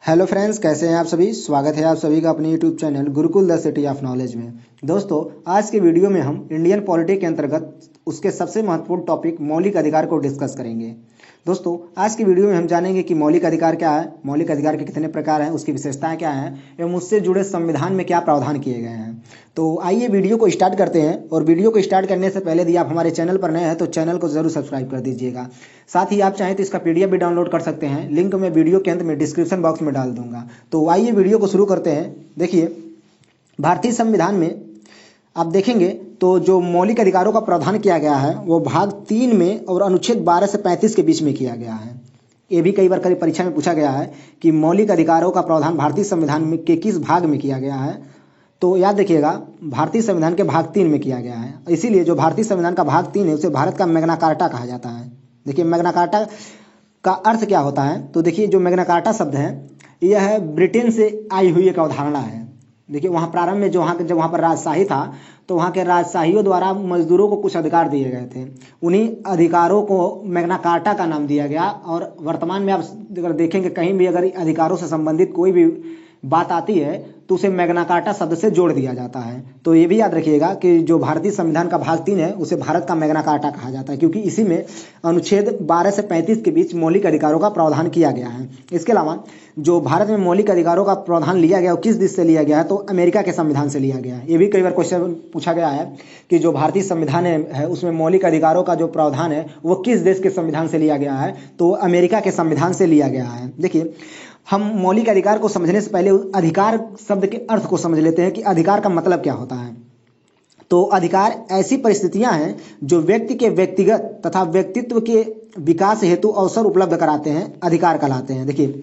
Hello friends, कैसे हैं आप सभी। स्वागत है आप सभी का अपने YouTube channel Gurukul the city of knowledge में। दोस्तों, आज के वीडियो में हम इंडियन पॉलिटी के अंतर्गत उसके सबसे महत्वपूर्ण टॉपिक मौलिक अधिकार को डिस्कस करेंगे। दोस्तों, आज की वीडियो में हम जानेंगे कि मौलिक अधिकार क्या है, मौलिक अधिकार के कितने प्रकार हैं, उसकी विशेषताएं क्या हैं एवं उससे जुड़े संविधान में क्या प्रावधान किए गए हैं। तो आइए वीडियो को स्टार्ट करते हैं। और वीडियो को स्टार्ट करने से पहले यदि आप हमारे चैनल पर नए हैं तो चैनल को जरूर सब्सक्राइब कर दीजिएगा। साथ ही आप चाहें तो इसका पीडीएफ भी डाउनलोड कर सकते हैं, लिंक मैं वीडियो के अंत में डिस्क्रिप्शन बॉक्स में डाल दूंगा। तो आइए वीडियो को शुरू करते हैं। देखिए, भारतीय संविधान में आप देखेंगे तो जो मौलिक अधिकारों का प्रावधान किया गया है वो भाग 3 में और अनुच्छेद 12 से 35 के बीच में किया गया है। ये भी कई बार कई परीक्षा में पूछा गया है कि मौलिक अधिकारों का प्रावधान भारतीय संविधान में के किस भाग में किया गया है। तो याद रखिएगा, भारतीय संविधान के भाग 3 में किया गया है। इसीलिए जो भारतीय संविधान का भाग 3 है उसे भारत का मैग्ना कार्टा कहा जाता है। देखिए, मैग्ना कार्टा का अर्थ क्या होता है। तो देखिए, जो मैग्ना कार्टा शब्द है यह ब्रिटेन से आई हुई एक अवधारणा है। देखिए, वहाँ प्रारंभ में जब वहाँ पर राजशाही था तो वहाँ के राजशाहियों द्वारा मजदूरों को कुछ अधिकार दिए गए थे। उन्हीं अधिकारों को मैग्ना कार्टा का नाम दिया गया। और वर्तमान में आप अगर देखेंगे कहीं भी अगर अधिकारों से संबंधित कोई भी बात आती है तो उसे मैग्ना कार्टा शब्द से जोड़ दिया जाता है। तो ये भी याद रखिएगा कि जो भारतीय संविधान का भाग 3 है उसे भारत का मैग्ना कार्टा कहा जाता है, क्योंकि इसी में अनुच्छेद 12 से 35 के बीच मौलिक अधिकारों का प्रावधान किया गया है। इसके अलावा जो भारत में मौलिक अधिकारों का प्रावधान लिया गया वो किस देश से लिया गया है, तो अमेरिका के संविधान से लिया गया है। ये भी कई बार क्वेश्चन पूछा गया है कि जो भारतीय संविधान है उसमें मौलिक अधिकारों का जो प्रावधान है वो किस देश के संविधान से लिया गया है, तो अमेरिका के संविधान से लिया गया है। देखिए, हम मौलिक अधिकार को समझने से पहले अधिकार शब्द के अर्थ को समझ लेते हैं कि अधिकार का मतलब क्या होता है। तो अधिकार ऐसी परिस्थितियां हैं जो व्यक्ति के व्यक्तिगत तथा व्यक्तित्व के विकास हेतु अवसर उपलब्ध कराते हैं, अधिकार कहलाते हैं। देखिए,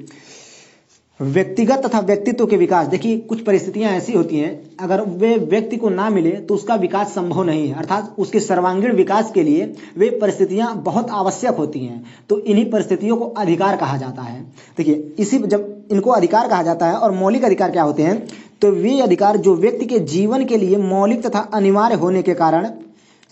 व्यक्तिगत तथा व्यक्तित्व के विकास, देखिए कुछ परिस्थितियां ऐसी होती हैं अगर वे व्यक्ति को ना मिले तो उसका विकास संभव नहीं है, अर्थात उसके सर्वांगीण विकास के लिए वे परिस्थितियां बहुत आवश्यक होती हैं। तो इन्हीं परिस्थितियों को अधिकार कहा जाता है। देखिए, इसी जब इनको अधिकार कहा जाता है। और मौलिक अधिकार क्या होते हैं, तो वे अधिकार जो व्यक्ति के जीवन के लिए मौलिक तथा अनिवार्य होने के कारण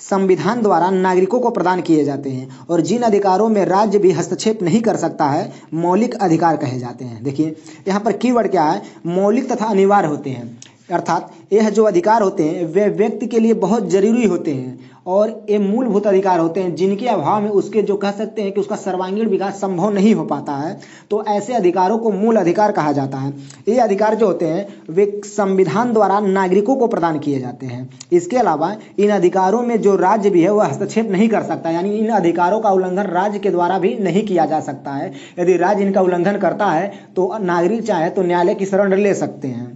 संविधान द्वारा नागरिकों को प्रदान किए जाते हैं और जिन अधिकारों में राज्य भी हस्तक्षेप नहीं कर सकता है, मौलिक अधिकार कहे जाते हैं। देखिए, यहाँ पर कीवर्ड क्या है, मौलिक तथा अनिवार्य होते हैं। अर्थात यह जो अधिकार होते हैं वे व्यक्ति के लिए बहुत जरूरी होते हैं और ये मूलभूत अधिकार होते हैं जिनके अभाव में उसके जो कह सकते हैं कि उसका सर्वांगीण विकास संभव नहीं हो पाता है। तो ऐसे अधिकारों को मूल अधिकार कहा जाता है। ये अधिकार जो होते हैं वे संविधान द्वारा नागरिकों को प्रदान किए जाते हैं। इसके अलावा इन अधिकारों में जो राज्य भी है वह हस्तक्षेप नहीं कर सकता, यानी इन अधिकारों का उल्लंघन राज्य के द्वारा भी नहीं किया जा सकता है। यदि राज्य इनका उल्लंघन करता है तो नागरिक चाहे तो न्यायालय की शरण ले सकते हैं।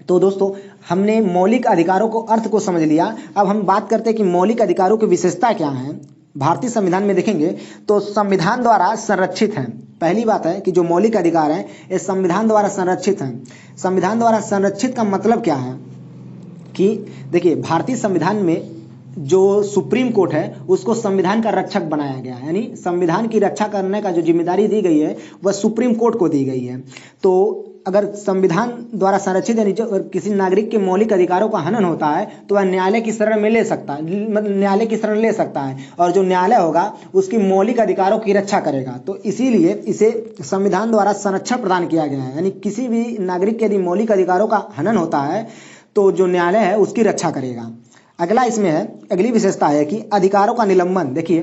तो दोस्तों, हमने मौलिक अधिकारों को अर्थ को समझ लिया। अब हम बात करते हैं कि मौलिक अधिकारों की विशेषता क्या है। भारतीय संविधान में देखेंगे तो संविधान द्वारा संरक्षित हैं। पहली बात है कि जो मौलिक अधिकार हैं ये संविधान द्वारा संरक्षित हैं। संविधान द्वारा संरक्षित का मतलब क्या है कि देखिए, भारतीय संविधान में जो सुप्रीम कोर्ट है उसको संविधान का रक्षक बनाया गया है, यानी संविधान की रक्षा करने का जो जिम्मेदारी दी गई है वह सुप्रीम कोर्ट को दी गई है। तो अगर संविधान द्वारा संरक्षित यानी जो किसी नागरिक के मौलिक अधिकारों का हनन होता है तो वह न्यायालय की शरण में ले सकता है, मतलब न्यायालय की शरण ले सकता है और जो न्यायालय होगा उसकी मौलिक अधिकारों की रक्षा करेगा। तो इसीलिए इसे संविधान द्वारा संरक्षण प्रदान किया गया है, यानी किसी भी नागरिक के यदि मौलिक अधिकारों का हनन होता है तो जो न्यायालय है उसकी रक्षा करेगा। अगला इसमें है, अगली विशेषता है कि अधिकारों का निलंबन। देखिए,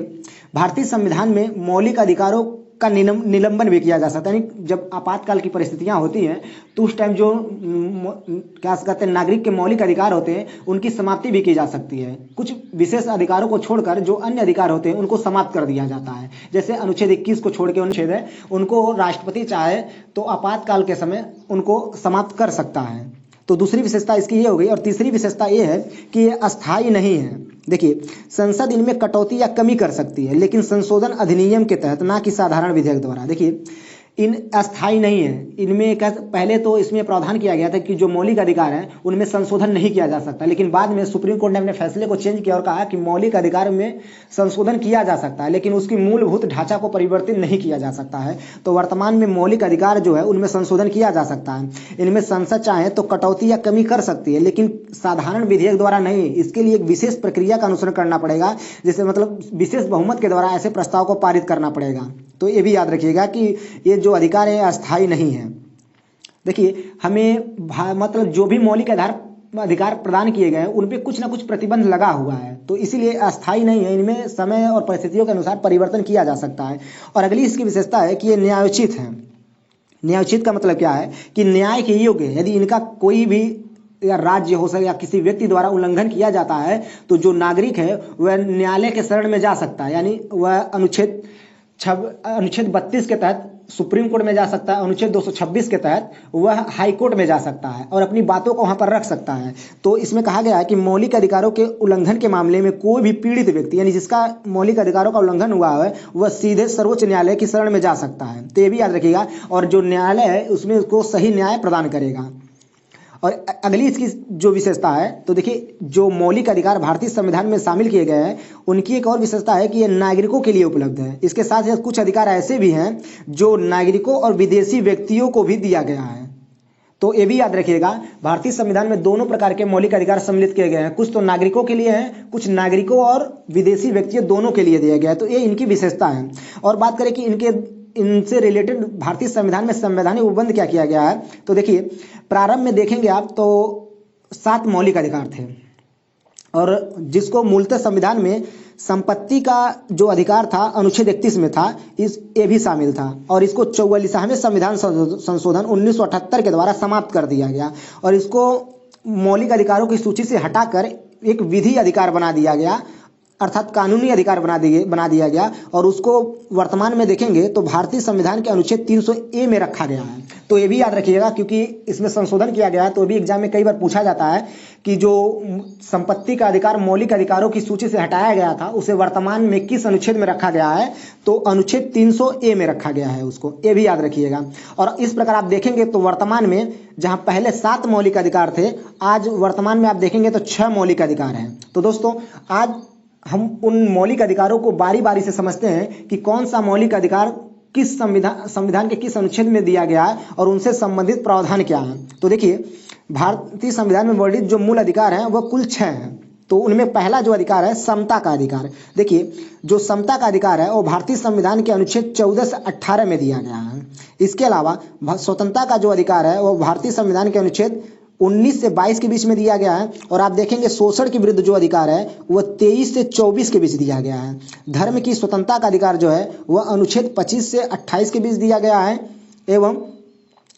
भारतीय संविधान में मौलिक अधिकारों का निलंबन भी किया जा सकता है, यानी जब आपातकाल की परिस्थितियां होती हैं तो उस टाइम जो क्या कहते हैं नागरिक के मौलिक अधिकार होते हैं उनकी समाप्ति भी की जा सकती है। कुछ विशेष अधिकारों को छोड़कर जो अन्य अधिकार होते हैं उनको समाप्त कर दिया जाता है। जैसे अनुच्छेद 21 को छोड़ के अनुच्छेद है उनको राष्ट्रपति चाहे तो आपातकाल के समय उनको समाप्त कर सकता है। तो दूसरी विशेषता इसकी ये हो गई। और तीसरी विशेषता ये है कि ये अस्थायी नहीं है। देखिए, संसद इनमें कटौती या कमी कर सकती है लेकिन संशोधन अधिनियम के तहत, ना कि साधारण विधेयक द्वारा। देखिए, इन अस्थायी नहीं है। इनमें पहले तो इसमें प्रावधान किया गया था कि जो मौलिक अधिकार हैं उनमें संशोधन नहीं किया जा सकता, लेकिन बाद में सुप्रीम कोर्ट ने अपने फैसले को चेंज किया और कहा कि मौलिक अधिकार में संशोधन किया जा सकता है लेकिन उसकी मूलभूत ढांचा को परिवर्तित नहीं किया जा सकता है। तो वर्तमान में मौलिक अधिकार जो है उनमें संशोधन किया जा सकता है। इनमें संसद चाहे तो कटौती या कमी कर सकती है लेकिन साधारण विधेयक द्वारा नहीं। इसके लिए एक विशेष प्रक्रिया का अनुसरण करना पड़ेगा, जिससे मतलब विशेष बहुमत के द्वारा ऐसे प्रस्ताव को पारित करना पड़ेगा। तो ये भी याद रखिएगा कि ये जो अधिकार है अस्थायी नहीं है। देखिए हमें मतलब जो भी मौलिक अधिकार प्रदान किए गए हैं उन पे कुछ ना कुछ प्रतिबंध लगा हुआ है, तो इसीलिए अस्थायी नहीं है, इनमें समय और परिस्थितियों के अनुसार परिवर्तन किया जा सकता है। और अगली इसकी विशेषता है कि ये न्यायोचित है। न्यायोचित का मतलब क्या है कि न्याय के योग्य है। यदि इनका कोई भी या राज्य हो सकता या किसी व्यक्ति द्वारा उल्लंघन किया जाता है तो जो नागरिक है वह न्यायालय के शरण में जा सकता है, यानी वह अनुच्छेद 32 के तहत सुप्रीम कोर्ट में जा सकता है, अनुच्छेद 226 के तहत वह हाई कोर्ट में जा सकता है और अपनी बातों को वहां पर रख सकता है। तो इसमें कहा गया है कि मौलिक अधिकारों के उल्लंघन के मामले में कोई भी पीड़ित व्यक्ति यानी जिसका मौलिक अधिकारों का उल्लंघन हुआ है वह सीधे सर्वोच्च न्यायालय की शरण में जा सकता है। तो ये भी याद रखिएगा, और जो न्यायालय है उसमें उसको सही न्याय प्रदान करेगा। और अगली इसकी जो विशेषता है, तो देखिए जो मौलिक अधिकार भारतीय संविधान में शामिल किए गए हैं उनकी एक और विशेषता है कि ये नागरिकों के लिए उपलब्ध है। इसके साथ साथ कुछ अधिकार ऐसे भी हैं जो नागरिकों और विदेशी व्यक्तियों को भी दिया गया है। तो ये भी याद रखिएगा, भारतीय संविधान में दोनों प्रकार के मौलिक अधिकार सम्मिलित किए गए हैं, कुछ तो नागरिकों के लिए हैं, कुछ नागरिकों और विदेशी व्यक्तियों दोनों के लिए दिया गया है। तो ये इनकी विशेषता है। और बात करें कि इनसे रिलेटेड भारतीय संविधान में संवैधानिक उपबंध क्या किया गया है, तो देखिए प्रारंभ में देखेंगे आप तो 7 मौलिक अधिकार थे, और जिसको मूलतः संविधान में संपत्ति का जो अधिकार था अनुच्छेद 31 में था, ये भी शामिल था, और इसको 44वें संविधान संशोधन 1978 के द्वारा समाप्त कर दिया गया और इसको मौलिक अधिकारों की सूची से हटाकर एक विधि अधिकार बना दिया गया, अर्थात कानूनी अधिकार बना दिया गया। और उसको वर्तमान में देखेंगे तो भारतीय संविधान के अनुच्छेद 300A में रखा गया है। तो ये भी याद रखिएगा क्योंकि इसमें संशोधन किया गया है, तो भी एग्जाम में कई बार पूछा जाता है कि जो संपत्ति का अधिकार मौलिक अधिकारों की सूची से हटाया गया था उसे वर्तमान में किस अनुच्छेद में रखा गया है, तो अनुच्छेद 300A में रखा गया है उसको, ये भी याद रखिएगा। और इस प्रकार आप देखेंगे तो वर्तमान में जहां पहले 7 मौलिक अधिकार थे, आज वर्तमान में आप देखेंगे तो 6 मौलिक अधिकार हैं। तो दोस्तों आज हम उन मौलिक अधिकारों को बारी बारी से समझते हैं कि कौन सा मौलिक अधिकार किस संविधान के किस अनुच्छेद में दिया गया है और उनसे संबंधित प्रावधान क्या है। तो देखिए भारतीय संविधान में वर्णित जो मूल अधिकार हैं वह कुल 6 हैं। तो उनमें पहला जो अधिकार है समता का अधिकार। देखिए जो समता का अधिकार है वो भारतीय संविधान के अनुच्छेद 14 से 18 में दिया गया है। इसके अलावा स्वतंत्रता का जो अधिकार है वो भारतीय संविधान के अनुच्छेद 19 से 22 के बीच में दिया गया है। और आप देखेंगे शोषण के विरुद्ध जो अधिकार है वह 23 से 24 के बीच दिया गया है। धर्म की स्वतंत्रता का अधिकार जो है वह अनुच्छेद 25 से 28 के बीच दिया गया है। एवं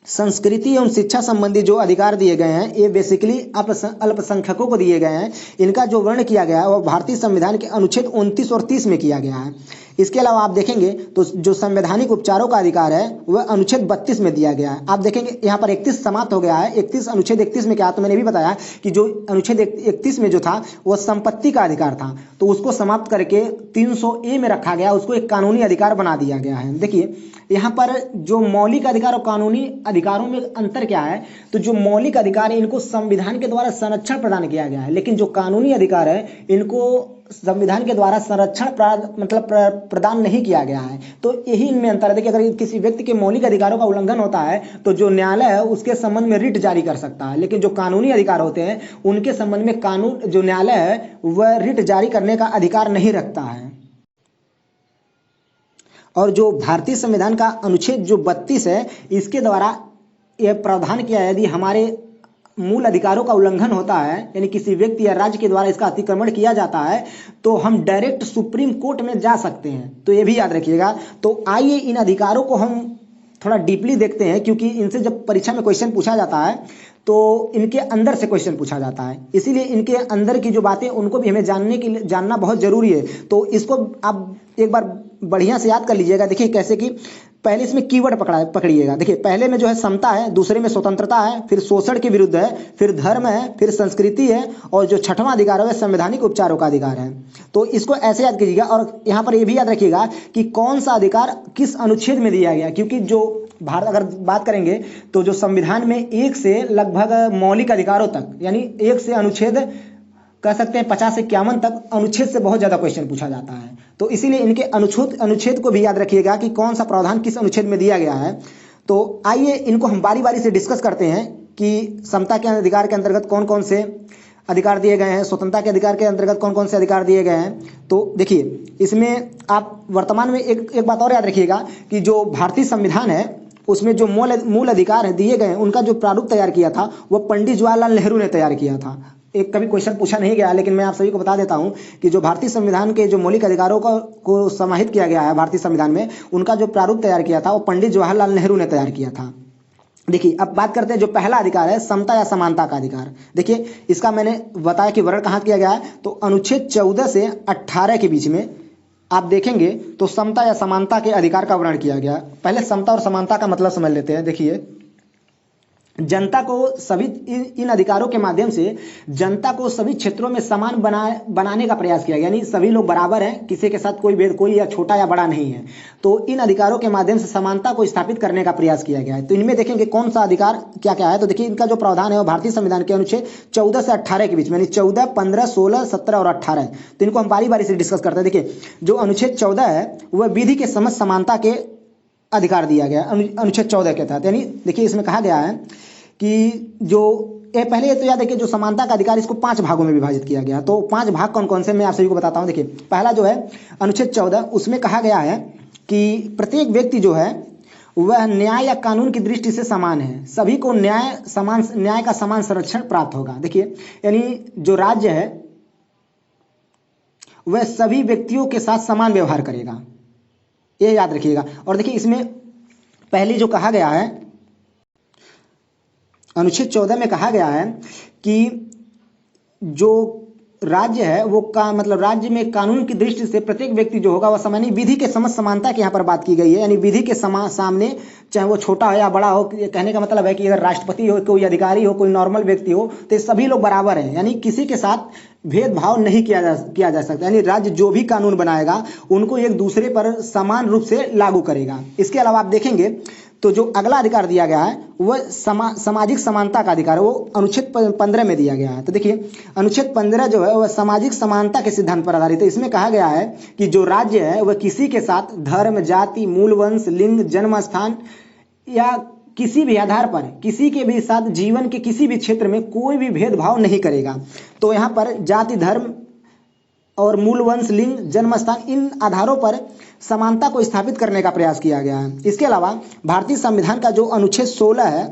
संस्कृति एवं शिक्षा संबंधी जो अधिकार दिए गए हैं ये बेसिकली अल्पसंख्यकों को दिए गए हैं। इनका जो वर्ण किया गया है वह भारतीय संविधान के अनुच्छेद 29 और 30 में किया गया है। इसके अलावा आप देखेंगे तो जो संवैधानिक उपचारों का अधिकार है वह अनुच्छेद 32 में दिया गया है। आप देखेंगे यहाँ पर 31 समाप्त हो गया है। अनुच्छेद 31 में क्या, तो मैंने भी बताया कि जो अनुच्छेद 31 में जो था वह संपत्ति का अधिकार था, तो उसको समाप्त करके 300A में रखा गया, उसको एक कानूनी अधिकार बना दिया गया है। देखिए यहाँ पर जो मौलिक अधिकार और कानूनी अधिकारों में अंतर क्या है, तो जो मौलिक अधिकार है इनको संविधान के द्वारा संरक्षण प्रदान किया गया है, लेकिन जो कानूनी अधिकार है इनको संविधान के द्वारा संरक्षण प्रदान नहीं किया गया है। तो यही इनमें अंतर है। देखिए अगर किसी व्यक्ति के मौलिक अधिकारों का उल्लंघन होता है तो जो न्यायालय है उसके संबंध में रिट जारी कर सकता है, लेकिन जो कानूनी अधिकार होते हैं उनके संबंध में जो न्यायालय है वह रिट जारी करने का अधिकार नहीं रखता है। और जो भारतीय संविधान का अनुच्छेद जो 32 है इसके द्वारा यह प्रावधान किया है, यदि हमारे मूल अधिकारों का उल्लंघन होता है यानी किसी व्यक्ति या राज्य के द्वारा इसका अतिक्रमण किया जाता है तो हम डायरेक्ट सुप्रीम कोर्ट में जा सकते हैं। तो ये भी याद रखिएगा। तो आइए इन अधिकारों को हम थोड़ा डीपली देखते हैं, क्योंकि इनसे जब परीक्षा में क्वेश्चन पूछा जाता है तो इनके अंदर से क्वेश्चन पूछा जाता है, इसीलिए इनके अंदर की जो बातें उनको भी हमें जानना बहुत जरूरी है। तो इसको आप एक बार बढ़िया से याद कर लीजिएगा। देखिए कैसे कि पहले इसमें कीवर्ड पकड़िएगा। देखिए पहले में जो है समता है, दूसरे में स्वतंत्रता है, फिर शोषण के विरुद्ध है, फिर धर्म है, फिर संस्कृति है, और जो 6वां अधिकार है संवैधानिक उपचारों का अधिकार है। तो इसको ऐसे याद कीजिएगा। और यहाँ पर यह भी याद रखिएगा कि कौन सा अधिकार किस अनुच्छेद में दिया गया, क्योंकि जो भारत अगर बात करेंगे तो जो संविधान में 1 से लगभग मौलिक अधिकारों तक यानी 1 से अनुच्छेद कह सकते हैं 50 से 51 तक अनुच्छेद से बहुत ज्यादा क्वेश्चन पूछा जाता है। तो इसीलिए इनके अनुच्छेद को भी याद रखिएगा कि कौन सा प्रावधान किस अनुच्छेद में दिया गया है। तो आइए इनको हम बारी बारी से डिस्कस करते हैं कि समता के अधिकार के अंतर्गत कौन कौन से अधिकार दिए गए हैं, स्वतंत्रता के अधिकार के अंतर्गत कौन कौन से अधिकार दिए गए हैं। तो देखिए इसमें आप वर्तमान में एक बात और याद रखिएगा कि जो भारतीय संविधान है उसमें जो मूल अधिकार दिए गए उनका जो प्रारूप तैयार किया था वो पंडित जवाहरलाल नेहरू ने तैयार किया था। एक कभी क्वेश्चन पूछा नहीं गया, लेकिन मैं आप सभी को बता देता हूं कि जो भारतीय संविधान के जो मौलिक अधिकारों को समाहित किया गया है भारतीय संविधान में, उनका जो प्रारूप तैयार किया था वो पंडित जवाहरलाल नेहरू ने तैयार किया था। देखिए अब बात करते हैं जो पहला अधिकार है समता या समानता का अधिकार। देखिए इसका मैंने बताया कि वर्णन कहाँ किया गया है, तो अनुच्छेद 14 से 18 के बीच में आप देखेंगे तो समता या समानता के अधिकार का वर्णन किया गया। पहले समता और समानता का मतलब समझ लेते हैं। देखिए जनता को सभी इन अधिकारों के माध्यम से जनता को सभी क्षेत्रों में समान बनाने का प्रयास किया गया, यानी सभी लोग बराबर हैं, किसी के साथ कोई भेद, कोई या छोटा या बड़ा नहीं है। तो इन अधिकारों के माध्यम से समानता को स्थापित करने का प्रयास किया गया है। तो इनमें देखेंगे कौन सा अधिकार क्या क्या है। तो देखिए इनका जो प्रावधान है वो भारतीय संविधान के अनुच्छेद 14 से 18 के बीच में, यानी 14, 15, 16, 17 और 18 है। तो इनको हम बारी बारी से डिस्कस करते हैं। देखिए जो अनुच्छेद 14 है वह विधि के समझ समानता के अधिकार दिया गया अनुच्छेद 14 के तहत। यानी देखिए इसमें कहा गया है कि जो पहले तो याद है कि जो समानता का अधिकार इसको 5 भागों में विभाजित किया गया। तो 5 भाग कौन कौन से मैं आप सभी को बताता हूं। देखिए पहला जो है अनुच्छेद 14, उसमें कहा गया है कि प्रत्येक व्यक्ति जो है वह न्याय या कानून की दृष्टि से समान है, सभी को न्याय का समान संरक्षण प्राप्त होगा। देखिए यानी जो राज्य है वह सभी व्यक्तियों के साथ समान व्यवहार करेगा, ये याद रखिएगा। और देखिए इसमें पहले जो कहा गया है अनुच्छेद 14 में कहा गया है कि जो राज्य है वो मतलब राज्य में कानून की दृष्टि से प्रत्येक व्यक्ति जो होगा वह समान, विधि के समझ समानता की यहाँ पर बात की गई है। यानी विधि के सामने चाहे वो छोटा हो या बड़ा हो, कहने का मतलब है कि अगर राष्ट्रपति हो, कोई अधिकारी हो, कोई नॉर्मल व्यक्ति हो, तो सभी लोग बराबर हैं, यानी किसी के साथ भेदभाव नहीं किया जा सकता। यानी राज्य जो भी कानून बनाएगा उनको एक दूसरे पर समान रूप से लागू करेगा। इसके अलावा आप देखेंगे तो जो अगला अधिकार दिया गया है वह सामाजिक समानता का अधिकार है, वो अनुच्छेद 15 में दिया गया है। तो देखिए अनुच्छेद 15 जो है वह सामाजिक समानता के सिद्धांत पर आधारित है। इसमें कहा गया है कि जो राज्य है वह किसी के साथ धर्म, जाति, मूल वंश, लिंग, जन्म स्थान या किसी भी आधार पर किसी के भी साथ जीवन के किसी भी क्षेत्र में कोई भी भेदभाव नहीं करेगा। तो यहाँ पर जाति, धर्म और मूल वंश, लिंग, जन्म स्थान, इन आधारों पर समानता को स्थापित करने का प्रयास किया गया है। इसके अलावा भारतीय संविधान का जो अनुच्छेद 16 है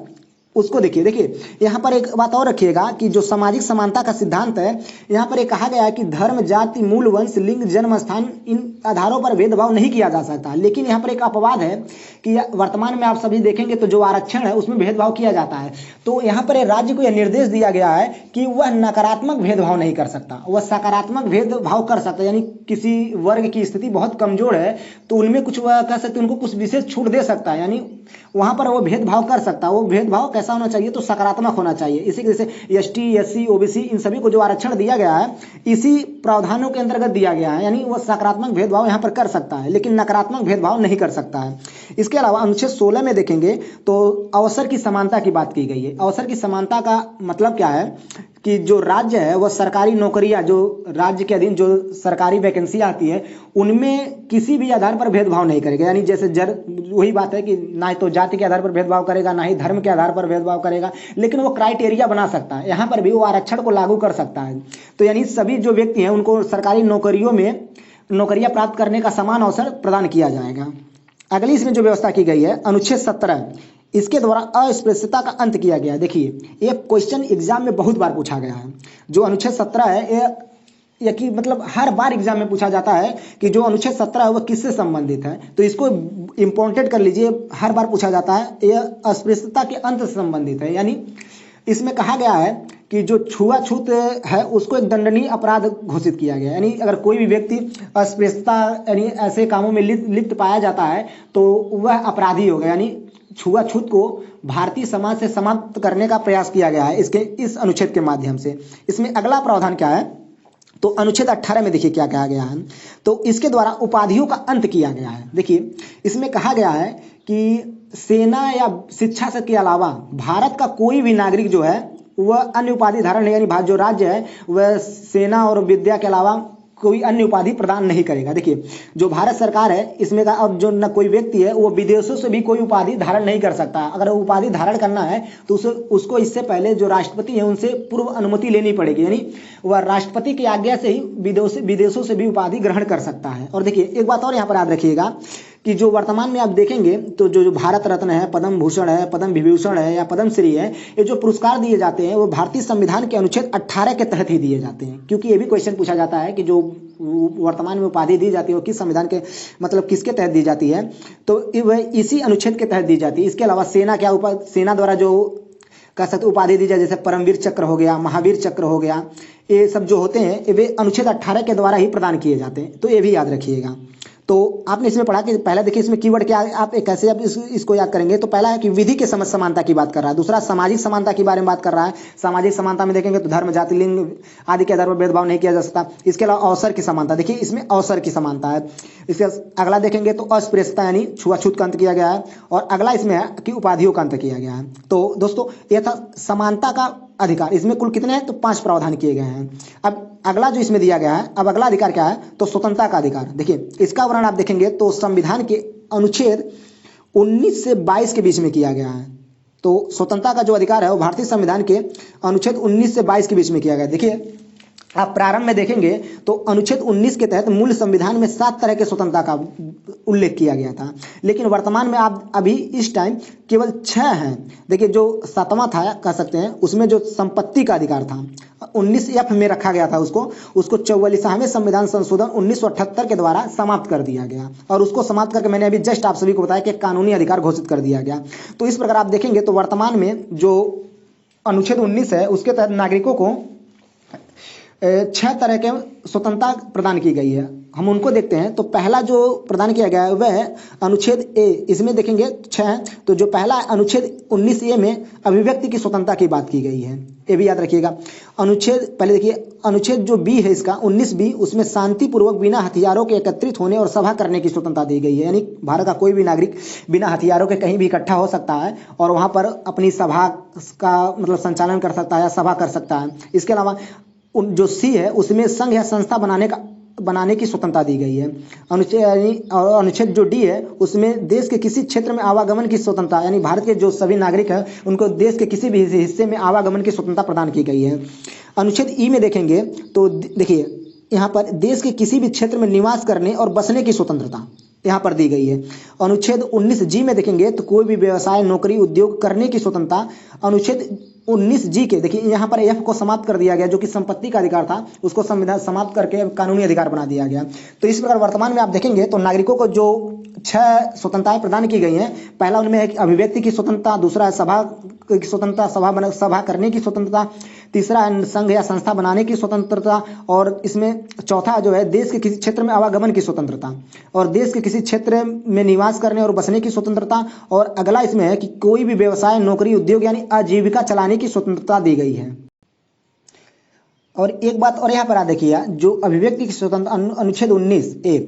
उसको देखिए यहाँ पर एक बात और रखिएगा कि जो सामाजिक समानता का सिद्धांत है, यहाँ पर एक कहा गया है कि धर्म, जाति, मूल वंश, लिंग, जन्म स्थान, इन आधारों पर भेदभाव नहीं किया जा सकता। लेकिन यहाँ पर एक अपवाद है कि वर्तमान में आप सभी देखेंगे तो जो आरक्षण है उसमें भेदभाव किया जाता है। तो यहाँ पर राज्य को यह निर्देश दिया गया है कि वह नकारात्मक भेदभाव नहीं कर सकता, वह सकारात्मक भेदभाव कर सकता है। यानी किसी वर्ग की स्थिति बहुत कमजोर है तो उनमें कुछ वह कह सकते उनको कुछ विशेष छूट दे सकता है, यानी वहां पर वो भेदभाव कर सकता है। वो भेदभाव कैसा होना चाहिए, तो सकारात्मक होना चाहिए। इसी जैसे एसटी, एससी, ओबीसी, इन सभी को जो आरक्षण दिया गया है इसी प्रावधानों के अंतर्गत दिया गया है, यानी वो सकारात्मक भेदभाव यहाँ पर कर सकता है लेकिन नकारात्मक भेदभाव नहीं कर सकता है। इसके अलावा अनुच्छेद 16 में देखेंगे तो अवसर की समानता की बात की गई है। अवसर की समानता का मतलब क्या है कि जो राज्य है वह सरकारी नौकरियां, जो राज्य के अधीन जो सरकारी वैकेंसी आती है उनमें किसी भी आधार पर भेदभाव नहीं करेगा। यानी जैसे वही बात है कि ना तो जाति के आधार पर भेदभाव करेगा, ना ही धर्म के आधार पर भेदभाव करेगा, लेकिन वो क्राइटेरिया बना सकता है, यहाँ पर भी वो आरक्षण को लागू कर सकता है। तो यानी सभी जो व्यक्ति हैं उनको सरकारी नौकरियों में नौकरियां प्राप्त करने का समान अवसर प्रदान किया जाएगा। अगली इसमें जो व्यवस्था की गई है अनुच्छेद 17, इसके द्वारा अस्पृश्यता का अंत किया गया। देखिए एक क्वेश्चन एग्जाम में बहुत बार पूछा गया है। जो अनुच्छेद 17 है ये कि मतलब हर बार एग्जाम में पूछा जाता है कि जो अनुच्छेद 17 है वह किससे संबंधित है, तो इसको इंपॉर्टेंट कर लीजिए, हर बार पूछा जाता है। यह अस्पृश्यता के अंत से संबंधित है। यानी इसमें कहा गया है कि जो छुआछूत है उसको एक दंडनीय अपराध घोषित किया गया। यानी अगर कोई भी व्यक्ति अस्पृश्यता यानी ऐसे कामों में लिप्त पाया जाता है तो वह अपराधी होगा। यानी छुआछूत को भारतीय समाज से समाप्त करने का प्रयास किया गया है इस अनुच्छेद के माध्यम से। इसमें अगला प्रावधान क्या है, तो अनुच्छेद 18 में देखिए क्या कहा गया है, तो इसके द्वारा उपाधियों का अंत किया गया है। देखिए इसमें कहा गया है कि सेना या शिक्षा से के अलावा भारत का कोई भी नागरिक जो है वह अन्य उपाधि धारण नहीं, यानी जो राज्य है वह सेना और विद्या के अलावा कोई अन्य उपाधि प्रदान नहीं करेगा। देखिए जो भारत सरकार है इसमें का अब जो न कोई व्यक्ति है वो विदेशों से भी कोई उपाधि धारण नहीं कर सकता। अगर उपाधि धारण करना है तो उसको इससे पहले जो राष्ट्रपति है उनसे पूर्व अनुमति लेनी पड़ेगी, यानी वह राष्ट्रपति की आज्ञा से ही विदेशों से भी उपाधि ग्रहण कर सकता है। और देखिए एक बात और यहाँ पर याद रखिएगा कि जो वर्तमान में आप देखेंगे तो जो भारत रत्न है, पद्म भूषण है, पद्म विभूषण है या पद्म श्री है, ये जो पुरस्कार दिए जाते हैं वो भारतीय संविधान के अनुच्छेद 18 के तहत ही दिए जाते हैं। क्योंकि ये भी क्वेश्चन पूछा जाता है कि जो वर्तमान में उपाधि दी जाती है वो किस संविधान के मतलब किसके तहत दी जाती है, तो वह इसी अनुच्छेद के तहत दी जाती है। इसके अलावा सेना द्वारा जो कह सकते उपाधि दी जाए, जैसे परमवीर चक्र हो गया, महावीर चक्र हो गया, ये सब जो होते हैं वे अनुच्छेद 18 के द्वारा ही प्रदान किए जाते हैं। तो ये भी याद रखिएगा। तो आपने इसमें पढ़ा कि पहला देखिए इसमें कीवर्ड क्या है, आप कैसे आप इसको याद करेंगे। तो पहला है कि विधि के समझ समानता की बात कर रहा है, दूसरा सामाजिक समानता के बारे में बात कर रहा है। सामाजिक समानता में देखेंगे तो धर्म, जाति, लिंग आदि के आधार पर भेदभाव नहीं किया जा सकता। इसके अलावा अवसर की समानता, देखिए इसमें अवसर की समानता है। इसके अगला देखेंगे तो अस्पृश्यता यानी छुआछूत का अंत किया गया है। और अगला इसमें है कि उपाधियों का अंत किया गया है। तो दोस्तों यह था समानता का अधिकार। इसमें कुल कितने हैं, तो 5 प्रावधान किए गए हैं। अब अगला जो इसमें दिया गया है, अब अगला अधिकार क्या है, तो स्वतंत्रता का अधिकार। देखिए इसका वर्णन आप देखेंगे तो संविधान के अनुच्छेद 19 से 22 के बीच में किया गया है। तो स्वतंत्रता का जो अधिकार है वो भारतीय संविधान के अनुच्छेद 19 से 22 के बीच में किया गया है। देखिए आप प्रारंभ में देखेंगे तो अनुच्छेद 19 के तहत मूल संविधान में 7 तरह के स्वतंत्रता का उल्लेख किया गया था, लेकिन वर्तमान में आप अभी इस टाइम केवल 6 हैं। देखिए जो 7वां था कह सकते हैं, उसमें जो संपत्ति का अधिकार था 19F में रखा गया था, उसको 44वें संविधान संशोधन 1978 के द्वारा समाप्त कर दिया गया। और उसको समाप्त करके मैंने अभी जस्ट आप सभी को बताया कि कानूनी अधिकार घोषित कर दिया गया। तो इस प्रकार आप देखेंगे तो वर्तमान में जो अनुच्छेद 19 है उसके तहत नागरिकों को 6 तरह के स्वतंत्रता प्रदान की गई है। हम उनको देखते हैं। तो पहला जो प्रदान किया गया है वह है अनुच्छेद ए। इसमें देखेंगे 6। तो जो पहला अनुच्छेद 19A में अभिव्यक्ति की स्वतंत्रता की बात की गई है, ये भी याद रखिएगा। अनुच्छेद पहले देखिए, अनुच्छेद जो बी है इसका 19B, उसमें शांतिपूर्वक बिना हथियारों के एकत्रित होने और सभा करने की स्वतंत्रता दी गई है। यानी भारत का कोई भी नागरिक बिना हथियारों के कहीं भी इकट्ठा हो सकता है और वहाँ पर अपनी सभा का मतलब संचालन कर सकता है या सभा कर सकता है। इसके अलावा जो सी है उसमें संघ या संस्था बनाने की स्वतंत्रता दी गई है। अनुच्छेद जो डी है उसमें देश के किसी क्षेत्र में आवागमन की स्वतंत्रता, यानी भारत के जो सभी नागरिक हैं उनको देश के किसी भी हिस्से में आवागमन की स्वतंत्रता प्रदान की गई है। अनुच्छेद ई में देखेंगे तो देखिए यहाँ पर देश के किसी भी क्षेत्र में निवास करने और बसने की स्वतंत्रता यहाँ पर दी गई है। अनुच्छेद 19G में देखेंगे तो कोई भी व्यवसाय, नौकरी, उद्योग करने की स्वतंत्रता। अनुच्छेद 19G के देखिए यहाँ पर F को समाप्त कर दिया गया, जो कि संपत्ति का अधिकार था उसको संविधान समाप्त करके कानूनी अधिकार बना दिया गया। तो इस प्रकार वर्तमान में आप देखेंगे तो नागरिकों को जो 6 स्वतंत्रताएं प्रदान की गई हैं, पहला उनमें है अभिव्यक्ति की स्वतंत्रता, दूसरा है सभा की स्वतंत्रता, सभा करने की स्वतंत्रता, तीसरा है संघ या संस्था बनाने की स्वतंत्रता, और इसमें चौथा जो है देश के किसी क्षेत्र में आवागमन की स्वतंत्रता और देश के किसी क्षेत्र में निवास करने और बसने की स्वतंत्रता, और अगला इसमें है कि कोई भी व्यवसाय, नौकरी, उद्योग यानी आजीविका चलाने की स्वतंत्रता दी गई है। और एक बात और यहाँ पर आप देखिए, जो अभिव्यक्ति की स्वतंत्रता अनुच्छेद 19A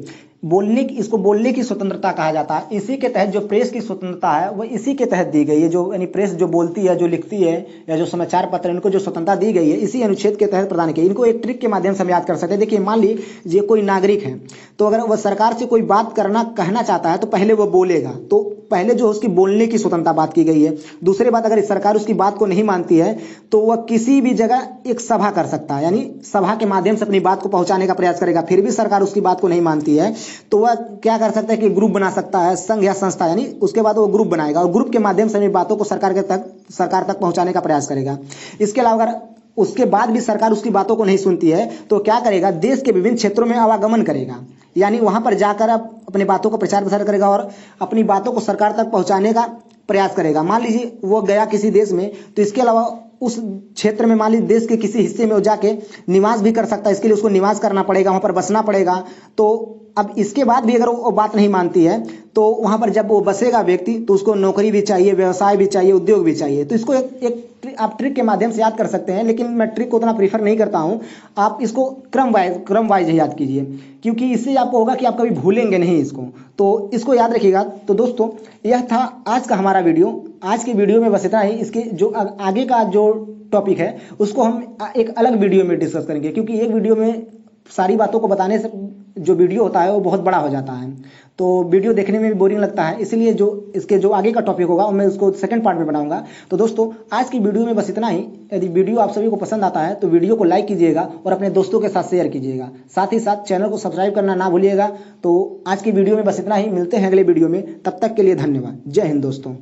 इसको बोलने की स्वतंत्रता कहा जाता है। इसी के तहत जो प्रेस की स्वतंत्रता है वो इसी के तहत दी गई है। जो यानी प्रेस जो बोलती है, जो लिखती है या जो समाचार पत्र, इनको जो स्वतंत्रता दी गई है इसी अनुच्छेद के तहत प्रदान की। इनको एक ट्रिक के माध्यम से हम याद कर सकते हैं। देखिए मान लीजिए कोई नागरिक है, तो अगर वह सरकार से कोई बात कहना चाहता है तो पहले वो बोलेगा, तो पहले जो उसकी बोलने की स्वतंत्रता बात की गई है। दूसरी बात, अगर सरकार उसकी बात को नहीं मानती है तो वह किसी भी जगह एक सभा कर सकता है, यानी सभा के माध्यम से अपनी बात को पहुंचाने का प्रयास करेगा। फिर भी सरकार उसकी बात को नहीं मानती है तो वह क्या कर सकता है कि ग्रुप बना सकता है, संघ या संस्था, यानी उसके बाद वो ग्रुप बनाएगा और ग्रुप के माध्यम से अपनी बातों को सरकार तक पहुंचाने का प्रयास करेगा। इसके अलावा अगर उसके बाद भी सरकार उसकी बातों को नहीं सुनती है तो क्या करेगा, देश के विभिन्न क्षेत्रों में आवागमन करेगा, यानी वहां पर जाकर अपनी बातों को प्रचार प्रसार करेगा और अपनी बातों को सरकार तक पहुंचाने का प्रयास करेगा। मान लीजिए वो गया किसी देश में, तो इसके अलावा उस क्षेत्र में मान लीजिए देश के किसी हिस्से में वो जाके निवास भी कर सकता है। इसके लिए उसको निवास करना पड़ेगा, वहां पर बसना पड़ेगा। तो अब इसके बाद भी अगर वो बात नहीं मानती है तो वहां पर जब वो बसेगा व्यक्ति तो उसको नौकरी भी चाहिए, व्यवसाय भी चाहिए, उद्योग भी चाहिए। तो इसको एक आप ट्रिक के माध्यम से याद कर सकते हैं, लेकिन मैं ट्रिक को उतना प्रीफर नहीं करता हूं। आप इसको क्रम वाइज याद कीजिए, क्योंकि इससे आपको होगा कि आप कभी भूलेंगे नहीं इसको। तो इसको याद रखिएगा। तो दोस्तों यह था आज का हमारा वीडियो। आज की वीडियो में बस इतना ही। इसके जो आगे का जो टॉपिक है उसको हम एक अलग वीडियो में डिस्कस करेंगे, क्योंकि एक वीडियो में सारी बातों को बताने से जो वीडियो होता है वो बहुत बड़ा हो जाता है। तो वीडियो देखने में भी बोरिंग लगता है, इसीलिए जो इसके जो आगे का टॉपिक होगा मैं उसको सेकंड पार्ट में बनाऊंगा। तो दोस्तों आज की वीडियो में बस इतना ही। यदि वीडियो आप सभी को पसंद आता है तो वीडियो को लाइक कीजिएगा और अपने दोस्तों के साथ शेयर कीजिएगा, साथ ही साथ चैनल को सब्सक्राइब करना ना भूलिएगा। तो आज की वीडियो में बस इतना ही, मिलते हैं अगले वीडियो में, तब तक के लिए धन्यवाद। जय हिंद दोस्तों।